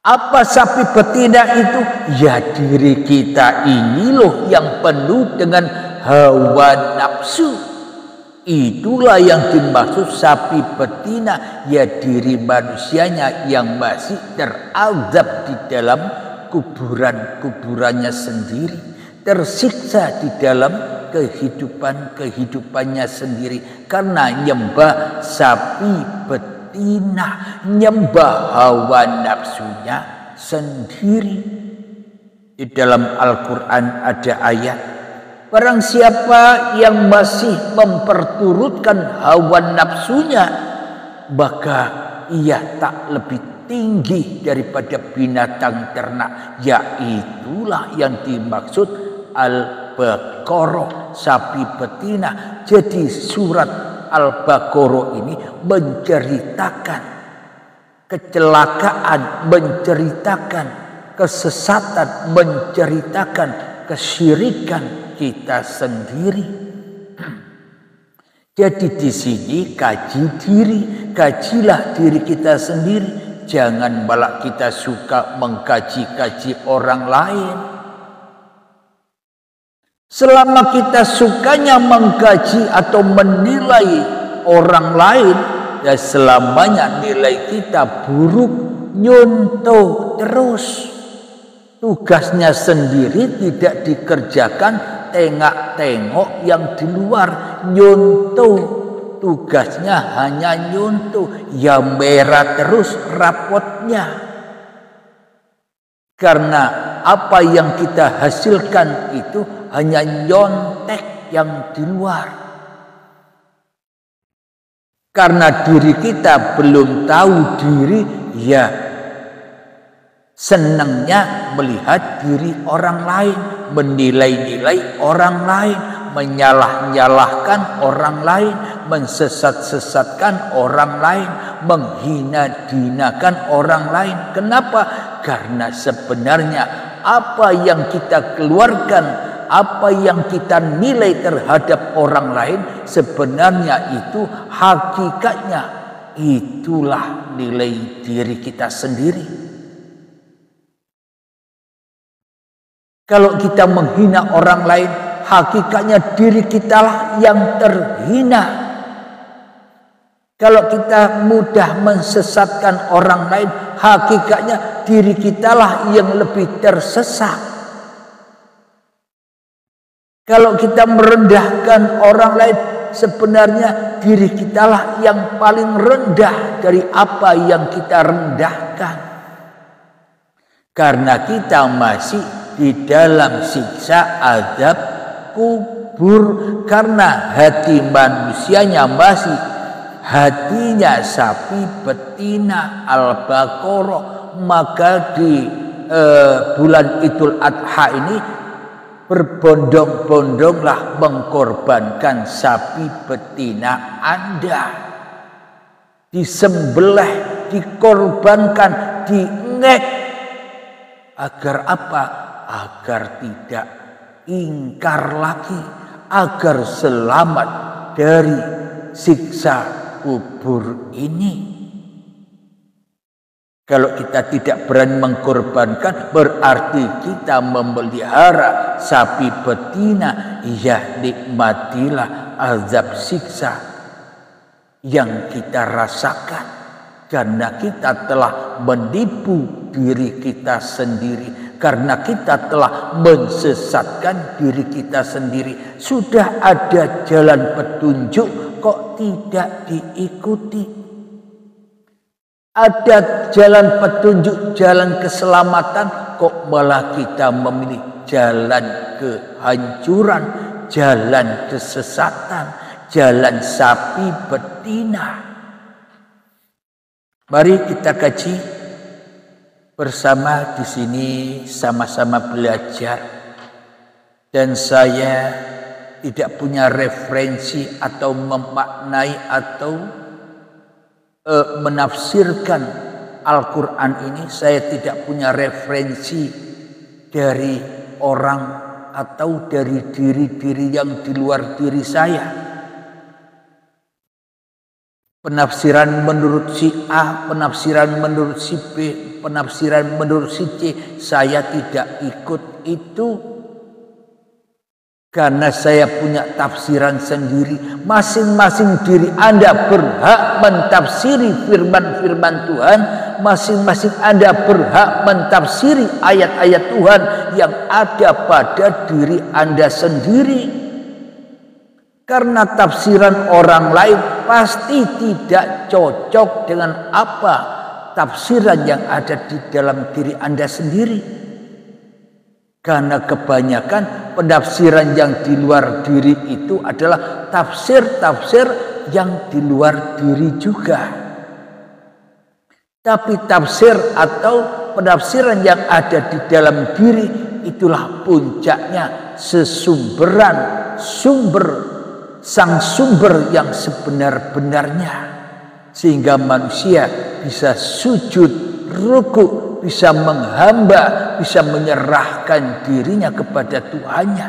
Apa sapi betina itu? Ya diri kita ini loh yang penuh dengan hawa nafsu. Itulah yang dimaksud sapi betina, ya diri manusianya yang masih terazab di dalam kuburannya sendiri, tersiksa di dalam kehidupannya sendiri karena nyembah sapi betina, nyembah hawa nafsunya sendiri. Di dalam Al-Quran ada ayat, barang siapa yang masih memperturutkan hawa nafsunya, maka ia tak lebih tinggi daripada binatang ternak. Yaitulah yang dimaksud Al-Baqarah, sapi betina. Jadi surat Al-Baqarah ini menceritakan kecelakaan, menceritakan kesesatan, menceritakan kesyirikan kita sendiri. Jadi di sini kaji diri, kajilah diri kita sendiri. Jangan malah kita suka mengkaji-kaji orang lain. Selama kita sukanya mengkaji atau menilai orang lain, ya selamanya nilai kita buruk, nyontoh terus. Tugasnya sendiri tidak dikerjakan, tengok-tengok yang di luar, nyontoh. Tugasnya hanya nyontoh, ya merah terus rapotnya. Karena apa yang kita hasilkan itu hanya nyontek yang di luar. Karena diri kita belum tahu diri, ya senangnya melihat diri orang lain, menilai-nilai orang lain, menyalah-nyalahkan orang lain, mensesat-sesatkan orang lain, menghina-hinakan orang lain. Kenapa? Karena sebenarnya apa yang kita keluarkan, apa yang kita nilai terhadap orang lain, sebenarnya itu hakikatnya itulah nilai diri kita sendiri. Kalau kita menghina orang lain, hakikatnya diri kitalah yang terhina. Kalau kita mudah mensesatkan orang lain, hakikatnya diri kitalah yang lebih tersesat. Kalau kita merendahkan orang lain, sebenarnya diri kitalah yang paling rendah dari apa yang kita rendahkan. Karena kita masih di dalam siksa azab kubur, karena hati manusianya masih hatinya sapi betina. Al-Baqarah. Maka di bulan Idul Adha ini berbondong-bondonglah mengkorbankan sapi betina Anda, disembelih, dikorbankan, diengek. Agar apa? Agar tidak ingkar lagi, agar selamat dari siksa kubur ini. Kalau kita tidak berani mengkorbankan, berarti kita memelihara sapi betina. Ya nikmatilah azab siksa yang kita rasakan, karena kita telah menipu diri kita sendiri, karena kita telah mensesatkan diri kita sendiri. Sudah ada jalan petunjuk kok tidak diikuti. Ada jalan petunjuk, jalan keselamatan, kok malah kita memilih jalan kehancuran, jalan kesesatan, jalan sapi betina. Mari kita kaji bersama di sini, sama-sama belajar. Dan saya tidak punya referensi atau memaknai atau menafsirkan Al-Quran ini. Saya tidak punya referensi dari orang atau dari diri-diri yang di luar diri saya. Penafsiran menurut si A, penafsiran menurut si B, penafsiran menurut si C. Saya tidak ikut itu. Karena saya punya tafsiran sendiri. Masing-masing diri Anda berhak mentafsiri firman-firman Tuhan. Masing-masing Anda berhak mentafsiri ayat-ayat Tuhan yang ada pada diri Anda sendiri. Karena tafsiran orang lain pasti tidak cocok dengan apa tafsiran yang ada di dalam diri Anda sendiri. Karena kebanyakan penafsiran yang di luar diri itu adalah tafsir-tafsir yang di luar diri juga. Tapi tafsir atau penafsiran yang ada di dalam diri itulah puncaknya sesumberan sang sumber yang sebenar-benarnya. Sehingga manusia bisa sujud, rukuk, bisa menghamba, bisa menyerahkan dirinya kepada Tuhannya.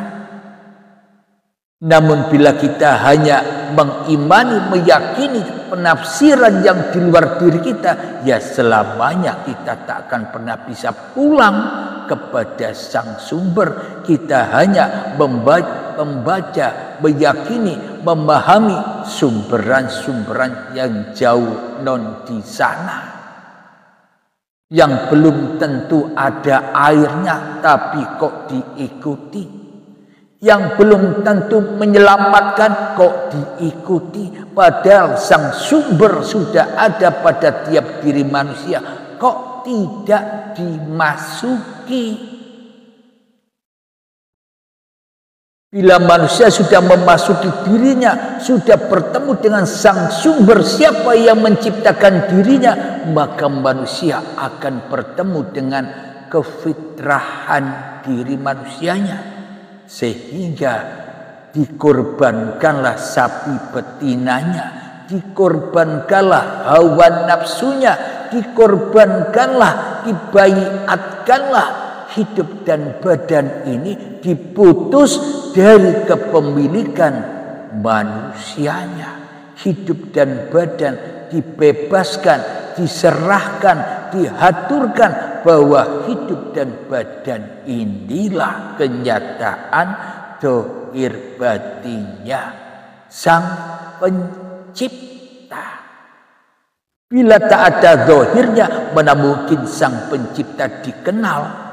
Namun bila kita hanya mengimani, meyakini penafsiran yang di luar diri kita, ya selamanya kita tak akan pernah bisa pulang kepada sang sumber. Kita hanya membaca, meyakini, memahami sumberan-sumberan yang jauh non di sana, yang belum tentu ada airnya tapi kok diikuti, yang belum tentu menyelamatkan kok diikuti, padahal sang sumber sudah ada pada tiap diri manusia kok tidak dimasuki. Bila manusia sudah memasuki dirinya, sudah bertemu dengan sang sumber, siapa yang menciptakan dirinya, maka manusia akan bertemu dengan kefitrahan diri manusianya. Sehingga dikorbankanlah sapi betinanya, dikorbankanlah hawa nafsunya, dikorbankanlah, dibaiatkanlah hidup dan badan ini, diputus dari kepemilikan manusianya. Hidup dan badan dibebaskan, diserahkan, dihaturkan bahwa hidup dan badan inilah kenyataan dohir batinnya sang pencipta. Bila tak ada dohirnya, mana mungkin sang pencipta dikenal?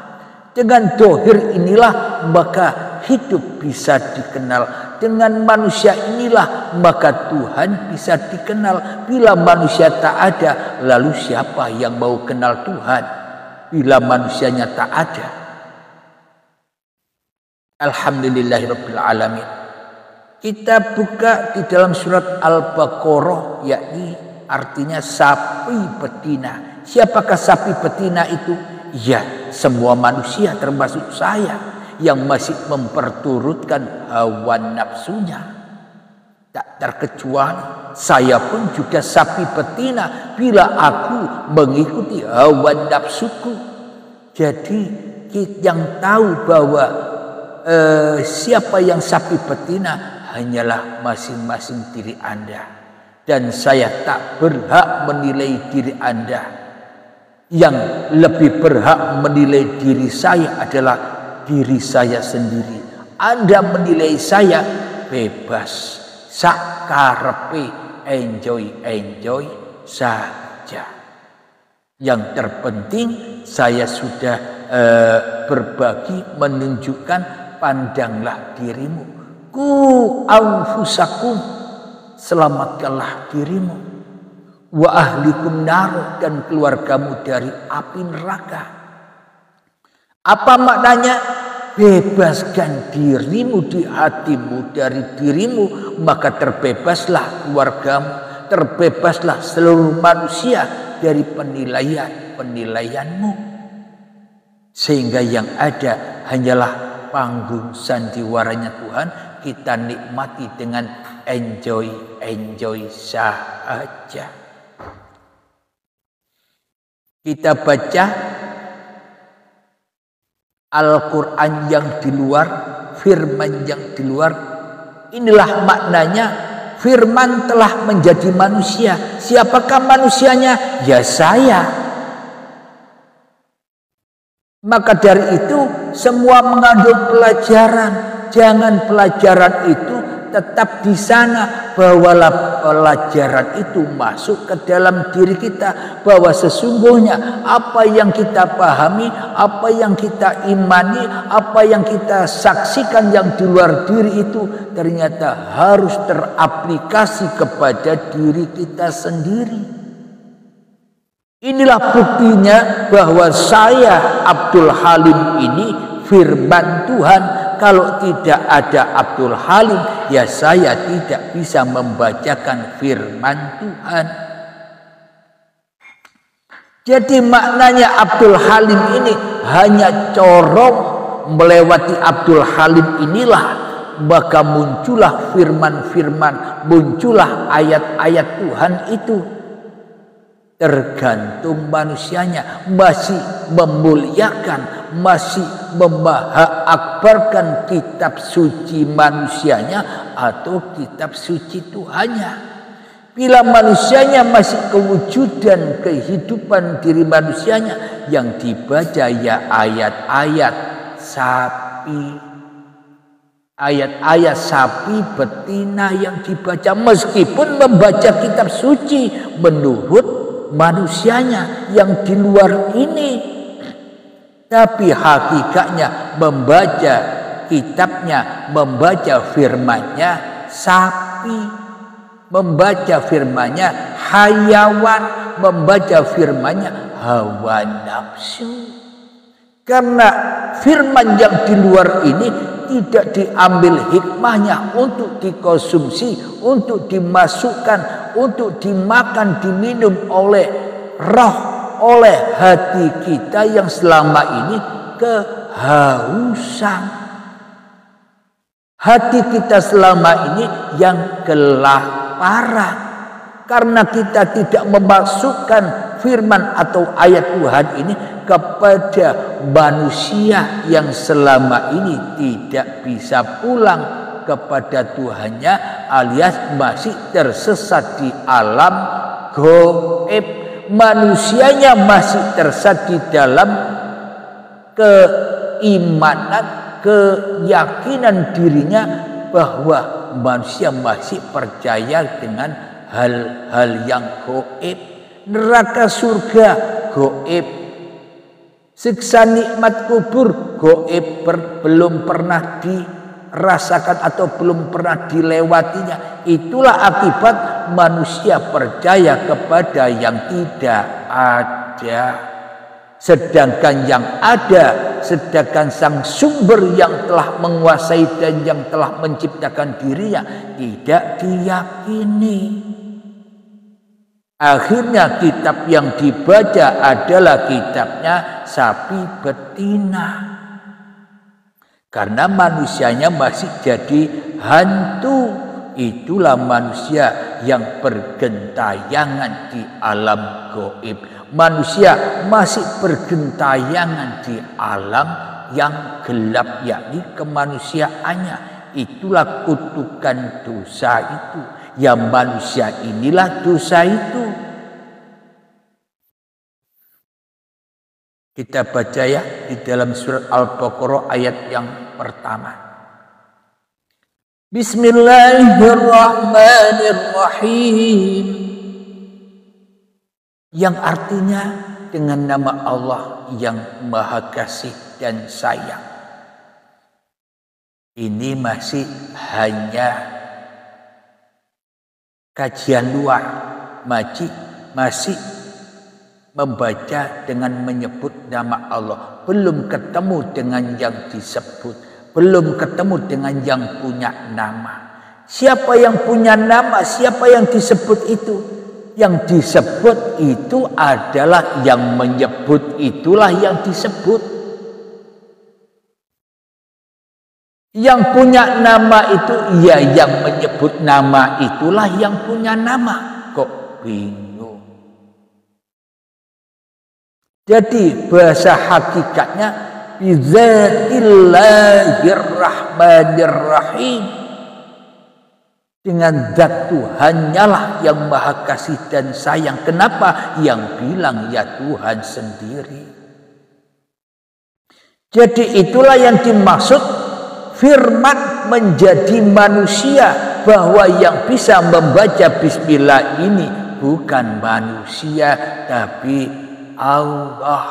Dengan dohir inilah maka hidup bisa dikenal. Dengan manusia inilah maka Tuhan bisa dikenal. Bila manusia tak ada, lalu siapa yang mau kenal Tuhan? Bila manusianya tak ada. Alhamdulillahirabbil alamin. Kita buka di dalam surat Al-Baqarah, yakni artinya sapi betina. Siapakah sapi betina itu? Ya, semua manusia termasuk saya yang masih memperturutkan hawa nafsunya. Tak terkecuali saya pun juga sapi betina bila aku mengikuti hawa nafsuku. Jadi yang tahu bahwa siapa yang sapi betina hanyalah masing-masing diri Anda. Dan saya tak berhak menilai diri Anda. Yang lebih berhak menilai diri saya adalah diri saya sendiri. Anda menilai saya bebas, sakarepe, enjoy saja. Yang terpenting saya sudah berbagi, menunjukkan pandanglah dirimu. Ku anfusakum, selamatkanlah dirimu. Wa ahlikum nar, dan keluargamu dari api neraka. Apa maknanya? Bebaskan dirimu di hatimu dari dirimu, maka terbebaslah keluargamu, terbebaslah seluruh manusia dari penilaianmu. Sehingga yang ada hanyalah panggung sandiwaranya Tuhan, kita nikmati dengan enjoy saja. Kita baca Al-Quran yang di luar, firman yang di luar. Inilah maknanya Firman telah menjadi manusia. Siapakah manusianya? Ya saya. Maka dari itu semua mengandung pelajaran. Jangan pelajaran itu tetap di sana. Bawalah pelajaran itu masuk ke dalam diri kita. Bahwa sesungguhnya apa yang kita pahami, apa yang kita imani, apa yang kita saksikan yang di luar diri itu ternyata harus teraplikasi kepada diri kita sendiri. Inilah buktinya bahwa saya Abdul Halim ini firman Tuhan. Kalau tidak ada Abdul Halim, ya saya tidak bisa membacakan firman Tuhan. Jadi maknanya Abdul Halim ini hanya corong. Melewati Abdul Halim inilah maka muncullah firman-firman, muncullah ayat-ayat Tuhan itu. Tergantung manusianya masih memuliakan, masih memaha-akbarkan kitab suci manusianya atau kitab suci Tuhannya. Bila manusianya masih kewujudan kehidupan diri manusianya, yang dibaca ya ayat-ayat sapi, ayat-ayat sapi betina yang dibaca, meskipun membaca kitab suci menurut manusianya yang di luar ini, tapi hakikatnya membaca kitabnya, membaca firmannya sapi, membaca firmannya hayawan, membaca firmannya hawa nafsu. Karena firman yang di luar ini tidak diambil hikmahnya untuk dikonsumsi, untuk dimasukkan, untuk dimakan, diminum oleh roh, oleh hati kita yang selama ini kehausan. Hati kita selama ini yang kelaparan. Karena kita tidak memasukkan firman atau ayat Tuhan ini kepada manusia yang selama ini tidak bisa pulang kepada Tuhannya, alias masih tersesat di alam gaib. Manusianya masih tersesat di dalam keimanan, keyakinan dirinya bahwa manusia masih percaya dengan hal-hal yang gaib. Neraka surga gaib, siksa nikmat kubur gaib, belum pernah dirasakan atau belum pernah dilewatinya. Itulah akibat manusia percaya kepada yang tidak ada. Sedangkan yang ada, sedangkan sang sumber yang telah menguasai dan yang telah menciptakan dirinya tidak diyakini. Akhirnya kitab yang dibaca adalah kitabnya sapi betina. Karena manusianya masih jadi hantu. Itulah manusia yang bergentayangan di alam gaib. Manusia masih bergentayangan di alam yang gelap, yakni kemanusiaannya. Itulah kutukan dosa itu. Ya manusia inilah dosa itu. Kita baca ya di dalam surat Al-Baqarah ayat yang pertama. Bismillahirrahmanirrahim. Yang artinya dengan nama Allah yang Maha Kasih dan Sayang. Ini masih hanya kajian luar, masih membaca dengan menyebut nama Allah, belum ketemu dengan yang disebut, belum ketemu dengan yang punya nama. Siapa yang punya nama, siapa yang disebut itu? Yang disebut itu adalah yang menyebut, itulah yang disebut. Yang punya nama itu ya yang menyebut nama itulah yang punya nama. Kok bingung? Jadi bahasa hakikatnya bidzatillahirrahmanirrahim. dengan zat Tuhannya lah yang maha kasih dan sayang. Kenapa? Yang bilang ya Tuhan sendiri. Jadi itulah yang dimaksud firman menjadi manusia, bahwa yang bisa membaca bismillah ini bukan manusia tapi Allah.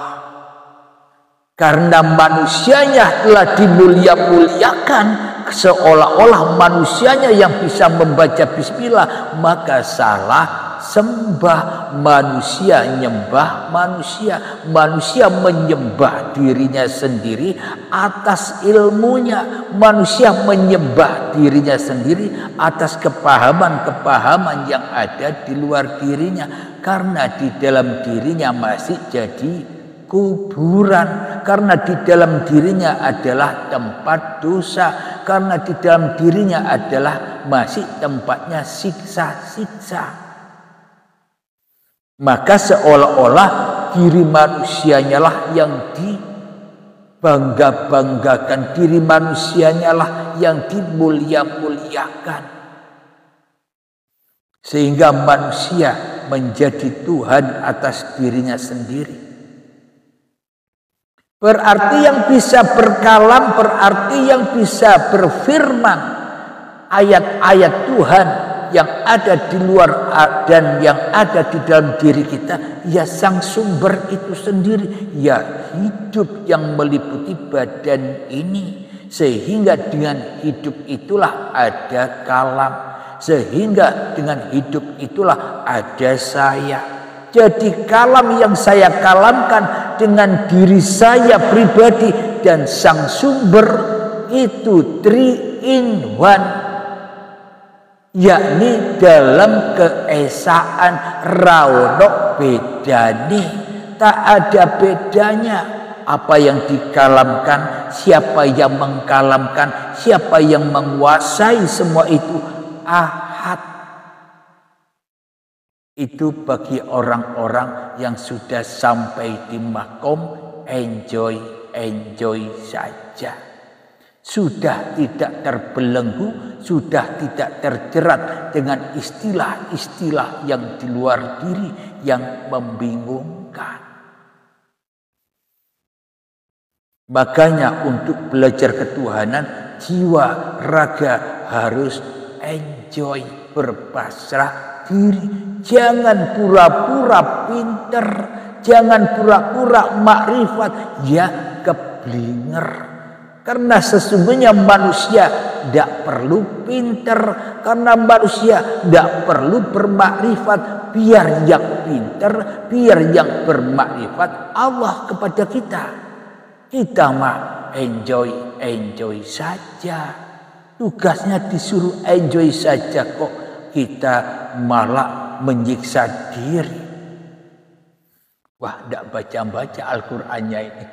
Karena manusianya telah dimulia-muliakan, seolah-olah manusianya yang bisa membaca bismillah, maka salah sembah. Manusia nyembah manusia, manusia menyembah dirinya sendiri atas ilmunya, manusia menyembah dirinya sendiri atas kepahaman-kepahaman yang ada di luar dirinya, karena di dalam dirinya masih jadi kuburan, karena di dalam dirinya adalah tempat dosa, karena di dalam dirinya adalah masih tempatnya siksa-siksa. Maka seolah-olah diri manusianya lah yang dibangga-banggakan, diri manusianya lah yang dimulia-muliakan, sehingga manusia menjadi Tuhan atas dirinya sendiri. Berarti yang bisa berkalam, berarti yang bisa berfirman, ayat-ayat Tuhan yang ada di luar dan yang ada di dalam diri kita, ya sang sumber itu sendiri, ya hidup yang meliputi badan ini. Sehingga dengan hidup itulah ada kalam, sehingga dengan hidup itulah ada saya. Jadi kalam yang saya kalamkan dengan diri saya pribadi dan sang sumber itu 3 in 1, yakni dalam keesaan raonok bedane, tak ada bedanya. Apa yang dikalamkan, siapa yang mengkalamkan, siapa yang menguasai semua itu ahad. Itu bagi orang-orang yang sudah sampai di makom enjoy saja. Sudah tidak terbelenggu, sudah tidak terjerat dengan istilah-istilah yang di luar diri yang membingungkan. Makanya untuk belajar ketuhanan, jiwa raga harus enjoy, berpasrah diri. Jangan pura-pura pinter, jangan pura-pura makrifat, ya keblinger. Karena sesungguhnya manusia tidak perlu pinter, karena manusia tidak perlu bermakrifat. Biar yang pinter, biar yang bermakrifat Allah kepada kita. Kita mah enjoy saja. Tugasnya disuruh enjoy saja kok. Kita malah menyiksa diri. Wah, tidak baca-baca Al-Qur'annya ini.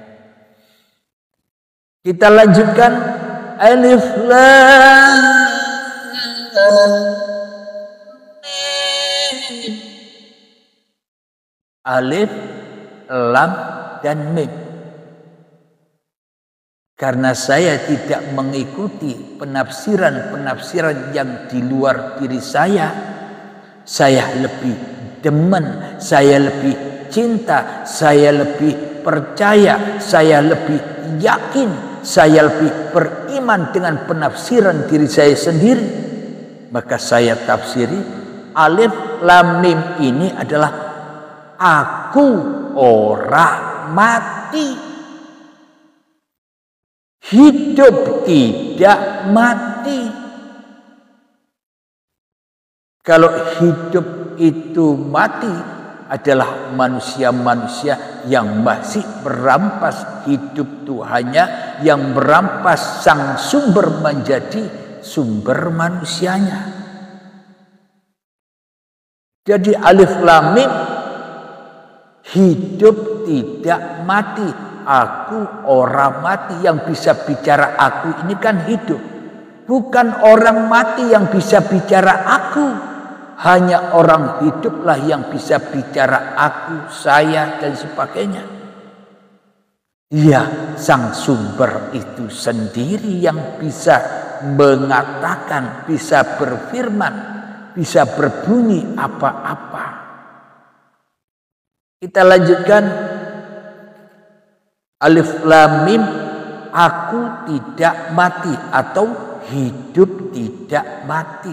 Kita lanjutkan. Alif lam alif lam dan mim. Karena saya tidak mengikuti penafsiran-penafsiran yang di luar diri saya lebih demen, saya lebih cinta, saya lebih percaya, saya lebih yakin, saya lebih beriman dengan penafsiran diri saya sendiri. Maka saya tafsiri alif lam mim ini adalah aku ora mati. Hidup tidak mati. Kalau hidup itu mati adalah manusia-manusia yang masih merampas hidup Tuhannya, yang merampas sang sumber menjadi sumber manusianya. Jadi alif lam mim, hidup tidak mati. Aku orang mati, yang bisa bicara aku ini kan hidup. Bukan orang mati yang bisa bicara aku. Hanya orang hiduplah yang bisa bicara aku, saya, dan sebagainya. Ya, sang sumber itu sendiri yang bisa mengatakan, bisa berfirman, bisa berbunyi apa-apa. Kita lanjutkan. Alif Lam Mim, aku tidak mati atau hidup tidak mati.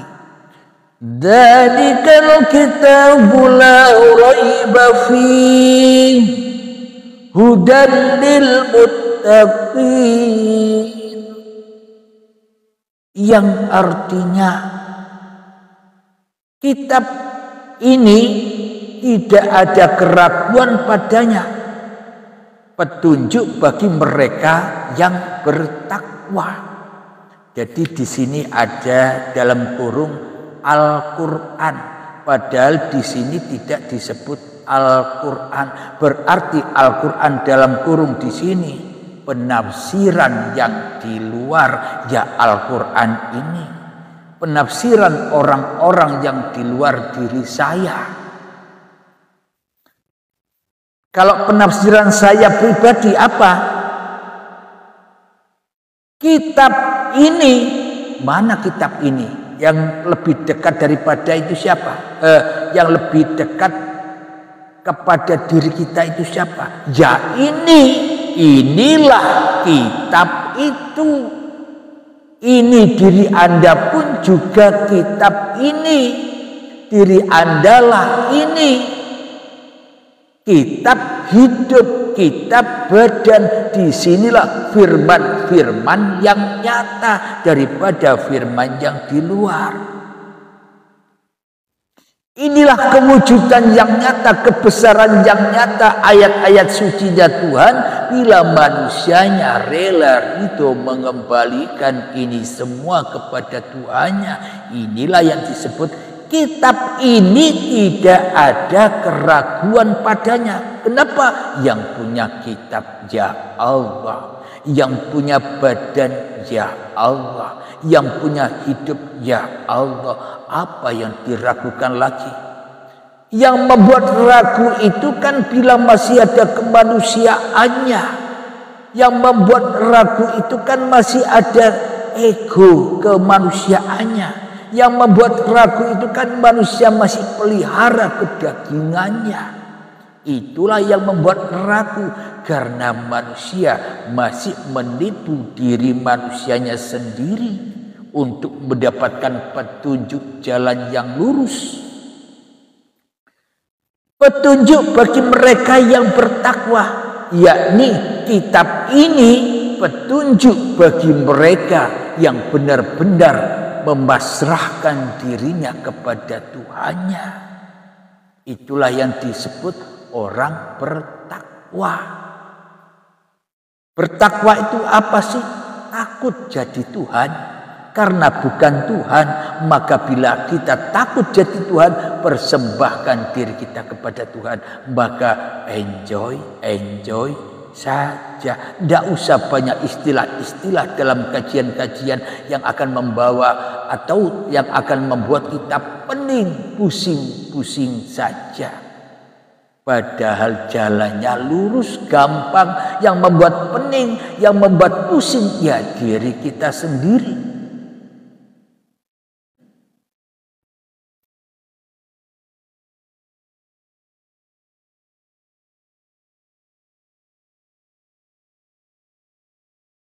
Dzalikal kitabu la raiba fihi hudan lil muttaqin. Yang artinya kitab ini tidak ada keraguan padanya, petunjuk bagi mereka yang bertakwa. Jadi di sini ada dalam kurung Al-Quran, padahal di sini tidak disebut Al-Quran. Berarti Al-Quran dalam kurung di sini penafsiran yang di luar ya Al-Quran ini, penafsiran orang-orang yang di luar diri saya. Kalau penafsiran saya pribadi apa? Kitab ini, mana kitab ini? Yang lebih dekat daripada itu siapa? Yang lebih dekat kepada diri kita itu siapa? Ya inilah kitab itu. Ini diri Anda pun juga kitab ini. Diri Anda lah ini. Kitab hidup, kitab badan. Disinilah firman-firman yang nyata daripada firman yang di luar. Inilah kewujudan yang nyata, kebesaran yang nyata, ayat-ayat sucinya Tuhan bila manusianya rela itu mengembalikan ini semua kepada Tuhannya. Inilah yang disebut kitab ini tidak ada keraguan padanya. Kenapa? Yang punya kitab ya Allah, yang punya badan ya Allah, yang punya hidup ya Allah. Apa yang diragukan lagi? Yang membuat ragu itu kan bila masih ada kemanusiaannya. Yang membuat ragu itu kan masih ada ego kemanusiaannya. Yang membuat ragu itu kan manusia masih pelihara kedagingannya. Itulah yang membuat ragu, karena manusia masih menipu diri manusianya sendiri untuk mendapatkan petunjuk jalan yang lurus. Petunjuk bagi mereka yang bertakwa, yakni kitab ini petunjuk bagi mereka yang benar-benar memasrahkan dirinya kepada Tuhannya. Itulah yang disebut orang bertakwa. Bertakwa itu apa sih? Takut jadi Tuhan. Karena bukan Tuhan, maka bila kita takut jadi Tuhan, persembahkan diri kita kepada Tuhan, maka enjoy saja. Tidak usah banyak istilah-istilah dalam kajian-kajian yang akan membawa atau yang akan membuat kita pening, pusing-pusing saja. Padahal jalannya lurus, gampang. Yang membuat pening, yang membuat pusing, ya diri kita sendiri.